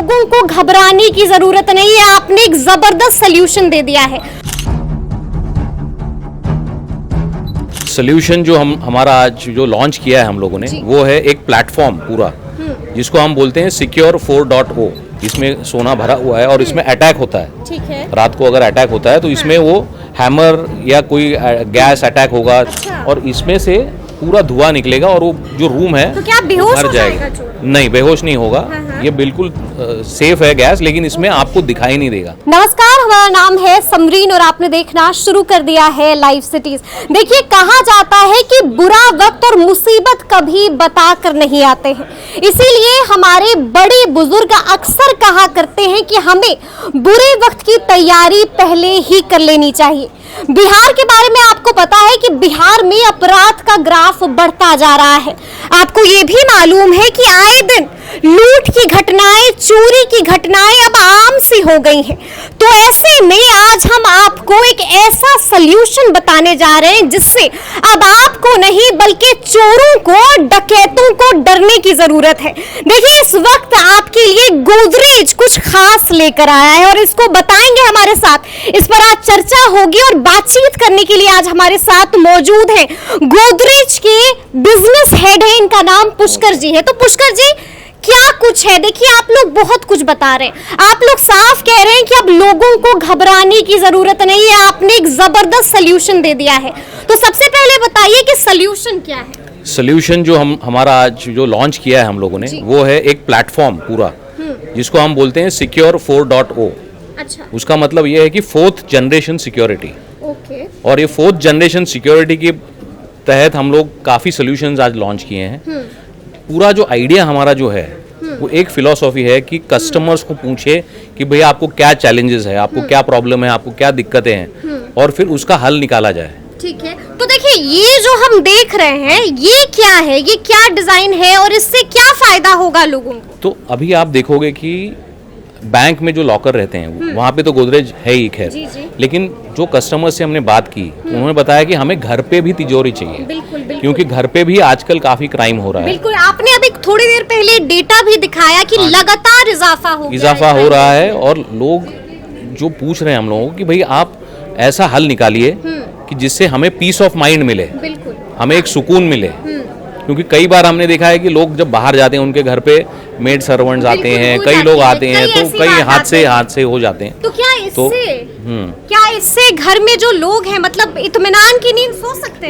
लोगों को घबराने की जरूरत नहीं है, आपने एक जबरदस्त सलूशन दे दिया है। सोल्यूशन जो हमारा आज जो लॉन्च किया है हम लोगों ने, वो है एक प्लेटफॉर्म पूरा, जिसको हम बोलते हैं सिक्योर 4.0। इसमें सोना भरा हुआ है और इसमें अटैक होता है। ठीक है। रात को अगर अटैक होता है तो इसमें वो हैमर या कोई गैस अटैक होगा। अच्छा। और इसमें से पूरा धुआं निकलेगा और वो जो रूम है तो क्या बेहोश भर हो जाएगा चोर? नहीं, बेहोश नहीं होगा। हाँ। ये बिल्कुल सेफ है गैस, लेकिन इसमें आपको दिखाई नहीं देगा। नमस्कार, हमारा नाम है समरीन और आपने देखना शुरू कर दिया है लाइव सिटीज। देखिए, कहा जाता है कि बुरा वक्त और मुसीबत कभी बता कर नहीं आते हैं, इसीलिए हमारे बड़े बुजुर्ग अक्सर कहा करते हैं कि हमें बुरे वक्त की तैयारी पहले ही कर लेनी चाहिए। बिहार के बारे में आपको पता है कि बिहार में अपराध का ग्राफ बढ़ता जा रहा है। आपको ये भी मालूम है कि आए दिन लूट की घटनाएं, चोरी की घटनाएं अब आम सी हो गई हैं। तो ऐसे में आज हम आपको एक ऐसा सलूशन बताने जा रहे हैं जिससे अब आपको नहीं बल्कि चोरों को, डकैतों को डरने की जरूरत है। देखिए, इस वक्त आपके लिए गोदरेज कुछ खास लेकर आया है और इसको बताएंगे हमारे साथ। इस पर आज चर्चा होगी और बातचीत करने के लिए आज हमारे साथ मौजूद हैं गोदरेज के बिजनेस हेड है, इनका नाम पुष्कर जी है। तो पुष्कर जी, क्या कुछ है? देखिए, आप लोग बहुत कुछ बता रहे हैं, आप लोग साफ कह रहे हैं कि अब लोगों को घबराने की जरूरत नहीं है, आपने एक जबरदस्त सलूशन दे दिया है। तो सबसे पहले बताइए कि सलूशन क्या है? सोल्यूशन जो हमारा आज जो लॉन्च किया है हम लोगों ने, वो है एक प्लेटफॉर्म पूरा, जिसको हम बोलते हैं सिक्योर 4.0। अच्छा। उसका मतलब ये है कि 4th जनरेशन सिक्योरिटी। ओके। और ये 4th जनरेशन सिक्योरिटी के तहत हम लोग काफ़ी सोल्यूशंस आज लॉन्च किए हैं। पूरा जो आइडिया हमारा जो है वो एक फिलॉसफी है कि कस्टमर्स को पूछे कि भैया आपको क्या चैलेंजेस है, आपको क्या प्रॉब्लम है, आपको क्या दिक्कतें हैं, और फिर उसका हल निकाला जाए। ठीक है। तो देखिए, ये जो हम देख रहे हैं ये क्या है, ये क्या डिजाइन है और इससे क्या फायदा होगा लोगों को? तो अभी आप देखोगे कि बैंक में जो लॉकर रहते हैं वहाँ पे तो गोदरेज है ही, खैर, लेकिन जो कस्टमर से हमने बात की उन्होंने बताया कि हमें घर पे भी तिजोरी चाहिए। बिल्कुल, बिल्कुल। क्योंकि घर पे भी आजकल काफी क्राइम हो रहा है। बिल्कुल, आपने अभी थोड़ी देर पहले डेटा भी दिखाया कि लगातार इजाफा हो रहा है और लोग जो पूछ रहे हैं हम लोगों को कि भाई आप ऐसा हल निकालिए कि जिससे हमें पीस ऑफ माइंड मिले, बिल्कुल, हमें एक सुकून मिले। क्योंकि कई बार हमने देखा है कि लोग जब बाहर जाते हैं उनके घर पे मेड सर्वेंट्स आते हैं, कई लोग आते हैं, तो कई हादसे हो जाते हैं। तो क्या इससे घर में जो लोग हैं मतलब इत्मीनान की नींद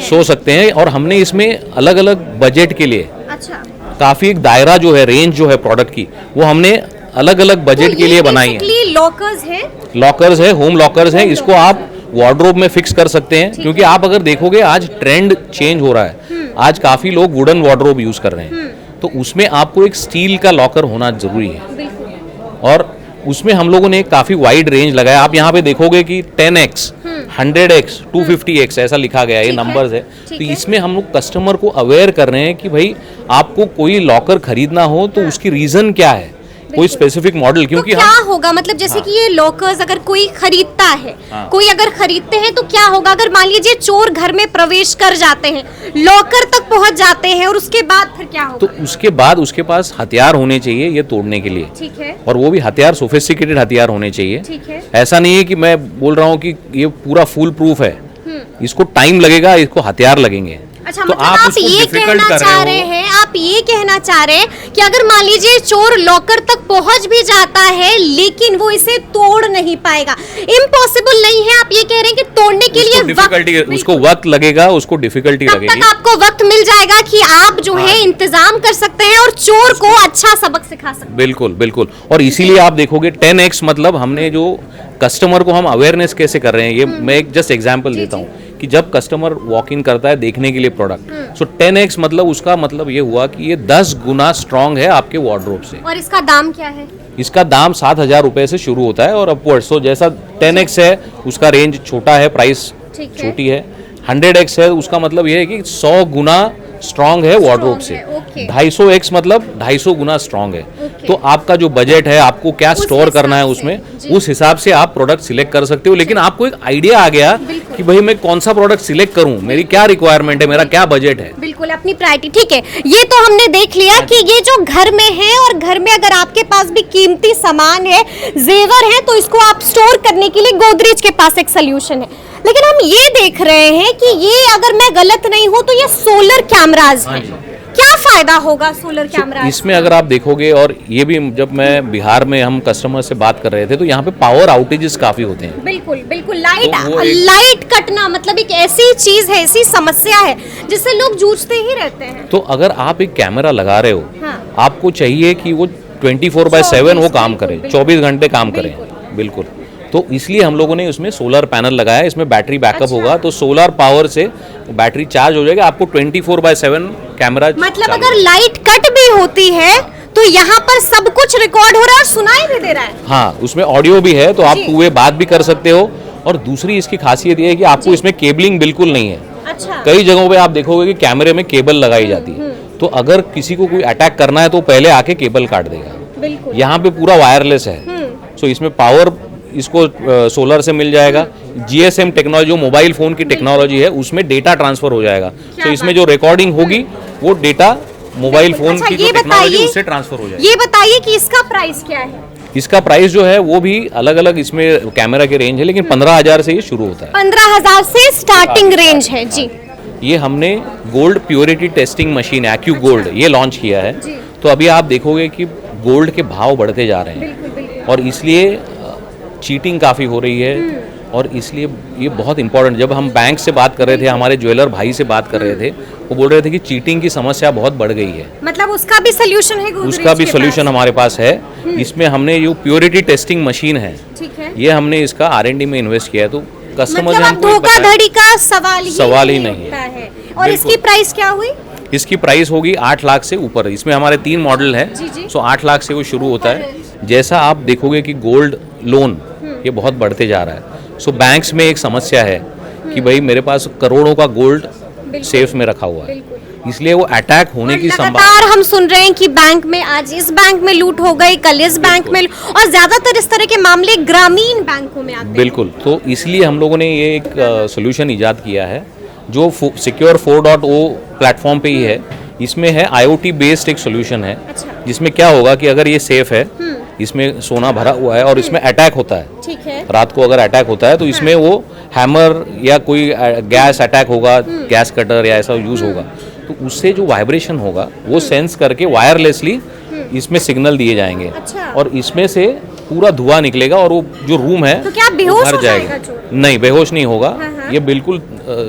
सो सकते हैं? और हमने इसमें अलग अलग बजट के लिए अच्छा काफी एक दायरा जो है, रेंज जो है प्रोडक्ट की, वो हमने अलग अलग बजट के लिए बनाई है। लॉकर्स है, होम लॉकर्स है। इसको आप वार्डरोब में फिक्स कर सकते हैं, क्योंकि आप अगर देखोगे आज ट्रेंड चेंज हो रहा है। आज काफी लोग वुडन वार्डरोब यूज कर रहे हैं, तो उसमें आपको एक स्टील का लॉकर होना जरूरी है। और उसमें हम लोगों ने काफी वाइड रेंज लगाया। आप यहाँ पे देखोगे कि 10x, 100x, 250x ऐसा लिखा गया है, ये नंबर्स है। तो इसमें हम लोग कस्टमर को अवेयर कर रहे हैं कि भाई आपको कोई लॉकर खरीदना हो तो उसकी रीजन क्या है, कोई स्पेसिफिक मॉडल। क्योंकि तो क्या होगा मतलब जैसे कि ये लॉकर्स अगर कोई खरीदता है, कोई अगर खरीदते हैं तो क्या होगा अगर मान लीजिए चोर घर में प्रवेश कर जाते हैं, लॉकर तक पहुंच जाते हैं, और उसके बाद फिर क्या होगा? तो उसके बाद उसके पास हथियार होने चाहिए ये तोड़ने के लिए। ठीक है। और वो भी हथियार सोफिस्टिकेटेड हथियार होने चाहिए। ठीक है। ऐसा नहीं है कि मैं बोल रहा हूँ कि ये पूरा फुल प्रूफ है, इसको टाइम लगेगा, इसको हथियार लगेंगे। अच्छा, तो मतलब आप ये कहना चाह रहे हैं कि अगर मान लीजिए चोर लॉकर तक पहुंच भी जाता है लेकिन वो इसे तोड़ नहीं पाएगा, इम्पॉसिबल नहीं है, आप ये कह रहे हैं कि तोड़ने के लिए उसको वक्त लगेगा, उसको डिफिकल्टी लगेगी। तक आपको वक्त मिल जाएगा कि आप जो है इंतजाम कर सकते हैं और चोर को अच्छा सबक सिखा सकते हैं। बिल्कुल बिल्कुल। और इसीलिए आप देखोगे 10x मतलब हमने जो कस्टमर को हम अवेयरनेस कैसे कर रहे हैं, ये मैं एक जस्ट एग्जांपल देता हूँ कि जब कस्टमर वॉक इन करता है देखने के लिए प्रोडक्ट, सो 10x मतलब उसका मतलब ये हुआ कि ये 10 गुना स्ट्रांग है आपके वार्डरोब से। और इसका दाम क्या है? इसका दाम 7,000 रुपए से शुरू होता है और अपवर्ड। सो जैसा 10x है उसका रेंज छोटा है, प्राइस छोटी है। 100x है उसका मतलब ये है कि 100 गुना स्ट्रांग है वार्डरोब से। ओके। 250x मतलब 250 गुना स्ट्रांग है। तो आपका जो बजट है, आपको क्या स्टोर करना है उसमें, उस हिसाब से आप प्रोडक्ट सिलेक्ट कर सकते हो। लेकिन आपको एक आइडिया आ गया कि भाई मैं कौन सा प्रोडक्ट सिलेक्ट करूं, मेरी क्या रिक्वायरमेंट है, मेरा क्या बजट है। बिल्कुल अपनी प्रायोरिटी। ठीक है, ये तो हमने देख लिया कि ये जो घर में है, और घर में अगर आपके पास भी कीमती सामान है, जेवर है, तो इसको आप स्टोर करने के लिए गोदरेज के पास एक सोल्यूशन है। लेकिन हम ये देख रहे हैं कि ये, अगर मैं गलत नहीं हूं, तो ये सोलर कैमराज है। क्या फायदा होगा सोलर कैमरा इसमें? अगर आप देखोगे, और ये भी जब मैं बिहार में हम कस्टमर से बात कर रहे थे, तो यहाँ पे पावर आउटेजेस काफी होते हैं। बिल्कुल बिल्कुल। लाइट कटना मतलब एक ऐसी चीज है, ऐसी समस्या है जिससे लोग जूझते ही रहते हैं। तो अगर आप एक कैमरा लगा रहे हो, हाँ। आपको चाहिए कि वो 24/7 वो काम करे, 24 घंटे काम करे। बिल्कुल। तो इसलिए हम लोगों ने उसमें सोलर पैनल लगाया है। इसमें बैटरी बैकअप होगा, तो सोलर पावर से बैटरी चार्ज हो जाएगा, आपको 24/7 कैमरा। मतलब अगर लाइट कट भी होती है तो यहाँ पर सब कुछ रिकॉर्ड हो रहा है और सुनाई भी दे रहा है। हाँ, उसमें ऑडियो भी है, तो आप पूरे बात भी कर सकते हो। और दूसरी इसकी खासियत ये है कि आपको इसमें केबलिंग बिल्कुल नहीं है। अच्छा। कई जगहों पे आप देखोगे कि कैमरे में केबल लगाई जाती है, तो अगर किसी को कोई अटैक करना है तो पहले आके केबल काट देगा। बिल्कुल। यहाँ पे पूरा वायरलेस है। सो इसमें पावर इसको सोलर से मिल जाएगा। GSM टेक्नोलॉजी, जो मोबाइल फोन की टेक्नोलॉजी है, उसमें डेटा ट्रांसफर हो जाएगा। तो इसमें जो रिकॉर्डिंग होगी वो डेटा मोबाइल फोन की जो टेक्नोलॉजी उससे ट्रांसफर हो जाएगी। ये बताइए कि इसका प्राइस क्या है? इसका प्राइस जो है वो भी अलग अलग इसमें कैमरा के रेंज है, लेकिन 15,000 से ये शुरू होता है। 15,000 से स्टार्टिंग रेंज है जी। ये हमने गोल्ड प्योरिटी टेस्टिंग मशीन एक्यू गोल्ड ये लॉन्च किया है। तो अभी आप देखोगे कि गोल्ड के भाव बढ़ते जा रहे हैं, और इसलिए चीटिंग काफ़ी हो रही है। और इसलिए ये बहुत इंपॉर्टेंट, जब हम बैंक से बात कर रहे थे, हमारे ज्वेलर भाई से बात कर रहे थे, वो बोल रहे थे कि चीटिंग की समस्या बहुत बढ़ गई है। मतलब उसका भी सोल्यूशन है? उसका भी सोल्यूशन हमारे पास है। इसमें हमने जो प्योरिटी टेस्टिंग मशीन है, ठीक है, ये हमने इसका R&D में इन्वेस्ट किया है। तो कस्टमर मतलब धोखाधड़ी का सवाल ही नहीं है। और इसकी प्राइस क्या हुई? इसकी प्राइस होगी 8 लाख से ऊपर। इसमें हमारे 3 मॉडल है। सो 8 लाख से वो शुरू होता है। जैसा आप देखोगे कि गोल्ड लोन ये बहुत बढ़ते जा रहा है। सो बैंक्स में एक समस्या है कि भाई मेरे पास करोड़ों का गोल्ड सेफ में रखा हुआ है, इसलिए वो अटैक होने की संभावना। हम सुन रहे हैं कि बैंक में, आज इस बैंक में लूट हो गई, कल इस बैंक में, और ज्यादातर इस तरह के मामले ग्रामीण बैंकों में आते हैं। बिल्कुल। तो इसलिए हम लोगों ने ये एक सोल्यूशन इजाद किया है जो सिक्योर 4.0 प्लेटफॉर्म पे ही है। इसमें है IoT बेस्ड एक सोल्यूशन है। जिसमें क्या होगा कि अगर ये सेफ है, इसमें सोना भरा हुआ है और इसमें अटैक होता है, ठीक है, रात को अगर अटैक होता है तो इसमें वो हैमर या कोई गैस अटैक होगा, गैस कटर या ऐसा यूज होगा, तो उससे जो वाइब्रेशन होगा वो सेंस करके वायरलेसली इसमें सिग्नल दिए जाएंगे। अच्छा। और इसमें से पूरा धुआं निकलेगा और वो जो रूम है तो क्या बेहोश हो जाएगा? नहीं, बेहोश नहीं होगा। ये बिल्कुल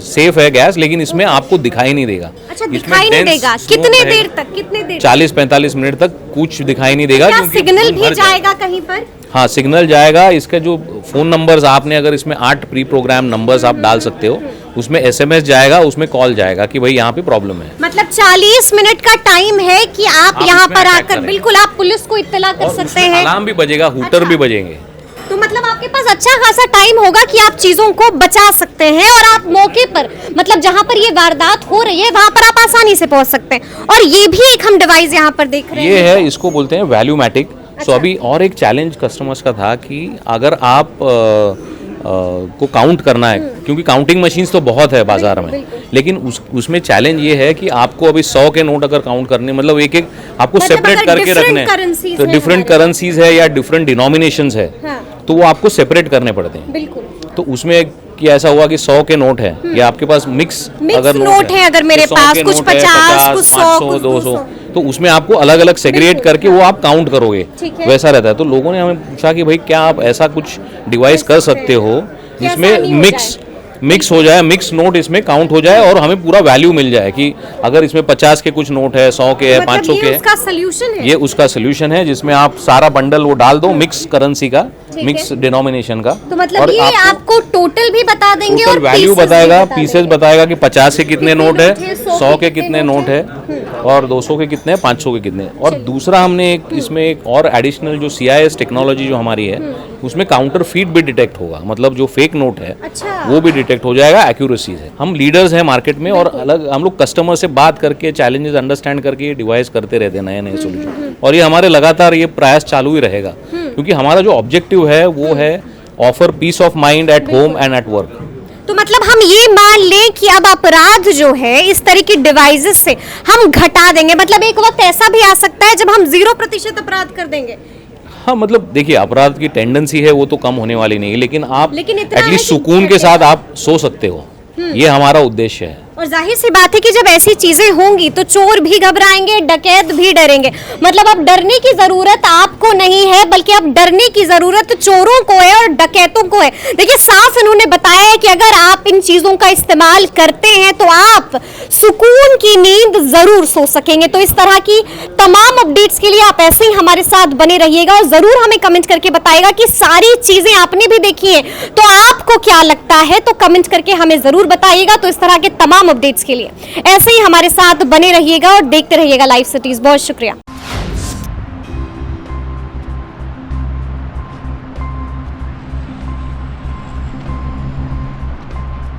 सेफ है गैस, लेकिन इसमें आपको दिखाई नहीं देगा। अच्छा, दिखाई नहीं देगा? कितने देर तक? कितने देर? 40-45 मिनट तक कुछ दिखाई नहीं देगा। क्या सिग्नल भी जाएगा कहीं पर? हाँ, सिग्नल जाएगा। इसका जो फोन नंबर्स आपने, अगर इसमें 8 प्री प्रोग्राम नंबर्स आप डाल सकते हो, उसमें SMS जाएगा, उसमें कॉल जाएगा कि भाई यहाँ पे प्रॉब्लम है। मतलब 40 मिनट का टाइम है कि आप यहाँ पर आकर, बिल्कुल आप पुलिस को इत्तला कर सकते हैं। अलार्म भी बजेगा, हूटर भी बजेंगे। तो मतलब आपके पास अच्छा खासा टाइम होगा कि आप चीजों को बचा सकते हैं, और आप मौके पर, मतलब जहाँ पर ये वारदात हो रही है वहाँ पर आप आसानी से पहुँच सकते हैं। और ये भी एक हम डिवाइस यहाँ पर देख रहे हैं, ये है, इसको बोलते हैं वैल्यूमैटिक। सो अभी और एक चैलेंज कस्टमर्स का था कि अगर आप को काउंट करना है, क्योंकि काउंटिंग मशीन्स तो बहुत है बाजार में, लेकिन उसमें चैलेंज ये है कि आपको अभी 100 के नोट अगर काउंट करने, मतलब एक एक आपको सेपरेट करके रखने हैं। तो डिफरेंट करेंसीज है या डिफरेंट डिनोमिनेशंस है, तो वो आपको सेपरेट करने पड़ते हैं। बिल्कुल। तो उसमें कि ऐसा हुआ कि 100 के नोट है, या आपके पास मिक्स अगर नोट है, अगर मेरे पास कुछ 50, कुछ 100, 200, तो उसमें आपको अलग अलग सेग्रीगेट करके वो आप काउंट करोगे, वैसा रहता है। तो लोगों ने हमें पूछा कि भाई क्या आप ऐसा कुछ डिवाइस कर सकते हो जिसमें मिक्स हो जाए, मिक्स नोट इसमें काउंट हो जाए और हमें पूरा वैल्यू मिल जाए कि अगर इसमें 50 के कुछ नोट है, 100 के है, 500 के है। उसका सॉल्यूशन है। ये उसका सोल्यूशन है जिसमें आप सारा बंडल वो डाल दो मिक्स करेंसी का, मिक्स डिनोमिनेशन का। तो मतलब ये आपको टोटल भी बता देंगे और वैल्यू बताएगा, पीसेस बताएगा कि 50 के कितने नोट है, 100 के कितने नोट है और 200 के कितने, 500 के कितने। और दूसरा हमने इसमें एक और एडिशनल जो CIS टेक्नोलॉजी जो हमारी है, उसमें काउंटर फीट भी डिटेक्ट होगा, मतलब जो फेक नोट है वो भी डिटेक्ट हो जाएगा एक्यूरेसी से। हम लीडर्स हैं मार्केट में और अलग हम लोग कस्टमर से बात करके चैलेंजेस अंडरस्टैंड करके ये डिवाइस करते रहते हैं, नए नए सोल्यूशन। और ये हमारे लगातार ये प्रयास चालू ही रहेगा, क्योंकि हमारा जो ऑब्जेक्टिव है वो है offer peace of mind at home and at work. तो मतलब हम ये मान लें कि अब अपराध जो है इस तरह की डिवाइसेस से हम घटा देंगे, मतलब एक वक्त ऐसा भी आ सकता है जब हम 0% अपराध कर देंगे। हाँ, मतलब देखिए अपराध की टेंडेंसी है वो तो कम होने वाली नहीं, लेकिन आप इतना एटलीस्ट सुकून के साथ आप सो सकते हो, ये हमारा उद्देश्य है। और जाहिर सी बात है कि जब ऐसी चीजें होंगी तो चोर भी घबराएंगे, डकैत भी डरेंगे। मतलब अब डरने की जरूरत आपको नहीं है, बल्कि अब डरने की जरूरत चोरों को है और डकैतों को है। देखिए साफ इन्होंने बताया है कि अगर आप इन चीजों का इस्तेमाल करते हैं तो आप सुकून की नींद जरूर सो सकेंगे। तो इस तरह की तमाम अपडेट्स के लिए आप ऐसे ही हमारे साथ बने रहिएगा और जरूर हमें कमेंट करके बताइएगा कि सारी चीजें आपने भी देखी हैं, तो आपको क्या लगता है, तो कमेंट करके हमें जरूर बताइएगा। तो इस तरह के तमाम अपडेट्स के लिए ऐसे ही हमारे साथ बने रहिएगा और देखते रहिएगा लाइव सिटीज। बहुत शुक्रिया।